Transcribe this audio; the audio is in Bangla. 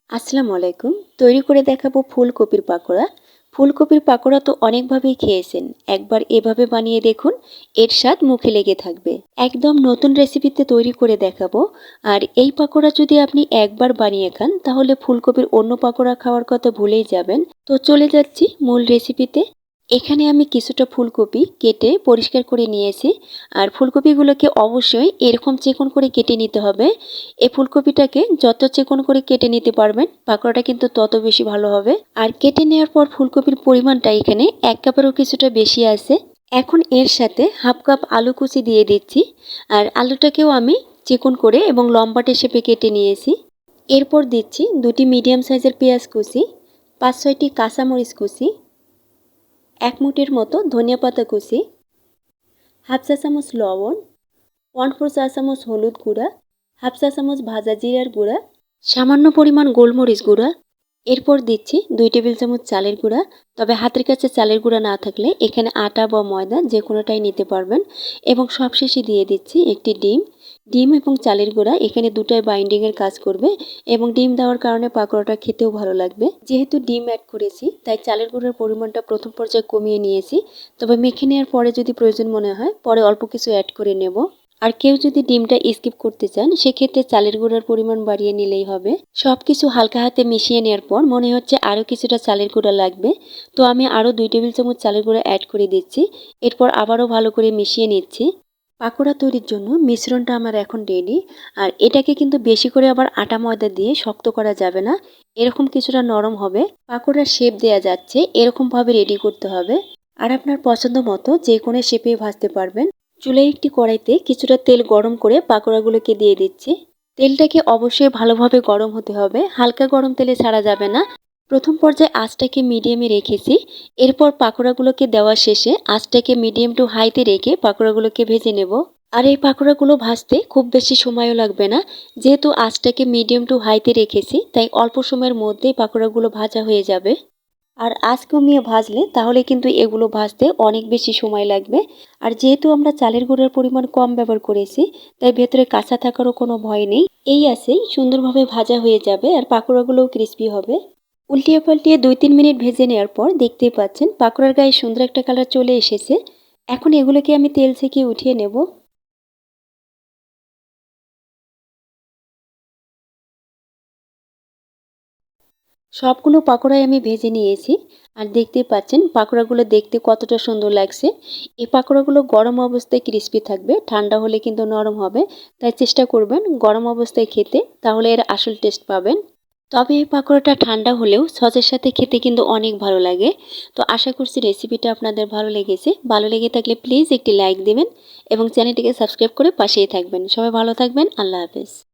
আসসালামু আলাইকুম। তৈরি করে দেখাবো ফুলকপির পাকোড়া। ফুলকপির পাকোড়া তো অনেকভাবেই খেয়েছেন। একবার এভাবে বানিয়ে দেখুন, এর স্বাদ মুখে লেগে থাকবে। একদম নতুন রেসিপিতে তৈরি করে দেখাবো। আর এই পাকোড়া যদি আপনি একবার বানিয়ে খান তাহলে ফুলকপির অন্য পাকোড়া খাওয়ার কথা ভুলেই যাবেন। তো চলে যাচ্ছি মূল রেসিপিতে। এখানে আমি কিছুটা ফুলকপি কেটে পরিষ্কার করে নিয়েছি। আর ফুলকপিগুলোকে অবশ্যই এরকম চিকন করে কেটে নিতে হবে। এই ফুলকপিটাকে যত চিকন করে কেটে নিতে পারবেন পাকোড়াটা কিন্তু তত বেশি ভালো হবে। আর কেটে নেওয়ার পর ফুলকপির পরিমাণটা এখানে 1 কাপেরও কিছুটা বেশি আছে। এখন এর সাথে হাফ কাপ আলু কুচি দিয়ে দিচ্ছি। আর আলুটাকেও আমি চিকন করে এবং লম্বাটে শেপে কেটে নিয়েছি। এরপর দিচ্ছি 2টি মিডিয়াম সাইজের পেঁয়াজ কুচি, 5-6টি কাঁচামরিচ কুচি, 1 মুঠের মতো ধনিয়া পাতা কুচি, হাফ চা চামচ লবণ, 1/4 চা চামচ হলুদ গুঁড়া, হাফ চা চামচ ভাজা জিরার গুঁড়া, সামান্য পরিমাণ গোলমরিচ গুঁড়া। এরপর দিচ্ছি 2 টেবিল চামচ চালের গুঁড়া। তবে হাতের কাছে চালের গুঁড়া না থাকলে এখানে আটা বা ময়দা যে কোনোটাই নিতে পারবেন। এবং সবশেষে দিয়ে দিচ্ছি একটি ডিম। ডিম এবং চালের গুঁড়া এখানে দুটাই বাইন্ডিংয়ের কাজ করবে এবং ডিম দেওয়ার কারণে পাকোড়াটা খেতেও ভালো লাগবে। যেহেতু ডিম অ্যাড করেছি তাই চালের গুঁড়ার পরিমাণটা প্রথম পর্যায়ে কমিয়ে নিয়েছি। তবে মেখে নেওয়ার পরে যদি প্রয়োজন মনে হয় পরে অল্প কিছু অ্যাড করে নেব। আর কেউ যদি ডিমটা স্কিপ করতে চান সেক্ষেত্রে চালের গুঁড়ার পরিমাণ বাড়িয়ে নিলেই হবে। সব কিছু হালকা হাতে মিশিয়ে নেওয়ার পর মনে হচ্ছে আরও কিছুটা চালের গুঁড়া লাগবে। তো আমি আরও 2 টেবিল চামচ চালের গুঁড়া অ্যাড করে দিচ্ছি। এরপর আবারও ভালো করে মিশিয়ে নিচ্ছি। পাকোড়া তৈরির জন্য মিশ্রণটা আমার এখন রেডি। আর এটাকে কিন্তু বেশি করে আবার আটা ময়দা দিয়ে শক্ত করা যাবে না। এরকম কিছুটা নরম হবে। পাকোড়ার শেপ দেয়া যাচ্ছে এরকমভাবে রেডি করতে হবে। আর আপনার পছন্দ মতো যে কোনো শেপে ভাজতে পারবেন। চুলায় একটি কড়াইতে কিছুটা তেল গরম করে পাকোড়াগুলোকে দিয়ে দিচ্ছি। তেলটাকে অবশ্যই ভালোভাবে গরম হতে হবে, হালকা গরম তেলে ছাড়া যাবে না। প্রথম পর্যায়ে আঁচটাকে মিডিয়ামে রেখেছি। এরপর পাকোড়াগুলোকে দেওয়া শেষে আঁচটাকে মিডিয়াম টু হাইতে রেখে পাকোড়াগুলোকে ভেজে নেব। আর এই পাকোড়াগুলো ভাজতে খুব বেশি সময়ও লাগবে না। যেহেতু আঁচটাকে মিডিয়াম টু হাইতে রেখেছি তাই অল্প সময়ের মধ্যেই পাকোড়াগুলো ভাজা হয়ে যাবে। আর আঁচ কমিয়ে ভাজলে তাহলে কিন্তু এগুলো ভাজতে অনেক বেশি সময় লাগবে। আর যেহেতু আমরা চালের গুঁড়ার পরিমাণ কম ব্যবহার করেছি তাই ভেতরে কাঁচা থাকারও কোনো ভয় নেই। এই আছেই সুন্দরভাবে ভাজা হয়ে যাবে আর পাকোড়াগুলোও ক্রিস্পি হবে। উল্টিয়ে পাল্টিয়ে 2-3 মিনিট ভেজে নেওয়ার পর দেখতেই পাচ্ছেন পাকোড়ার গায়ে সুন্দর একটা কালার চলে এসেছে। এখন এগুলোকে আমি তেল থেকে উঠিয়ে নেব। সবগুলো পাকোড়াই আমি ভেজে নিয়েছি। আর দেখতেই পাচ্ছেন পাকোড়াগুলো দেখতে কতটা সুন্দর লাগছে। এই পাকোড়াগুলো গরম অবস্থায় ক্রিস্পি থাকবে, ঠান্ডা হলে কিন্তু নরম হবে। তাই চেষ্টা করবেন গরম অবস্থায় খেতে, তাহলে এর আসল টেস্ট পাবেন। তবে এই পাকোড়াটা ঠান্ডা হলেও সসের সাথে খেতে কিন্তু অনেক ভালো লাগে। তো আশা করছি রেসিপিটা আপনাদের ভালো লেগেছে। ভালো লেগে থাকলে প্লিজ একটি লাইক দেবেন এবং চ্যানেলটিকে সাবস্ক্রাইব করে পাশেই থাকবেন। সবাই ভালো থাকবেন। আল্লাহ হাফেজ।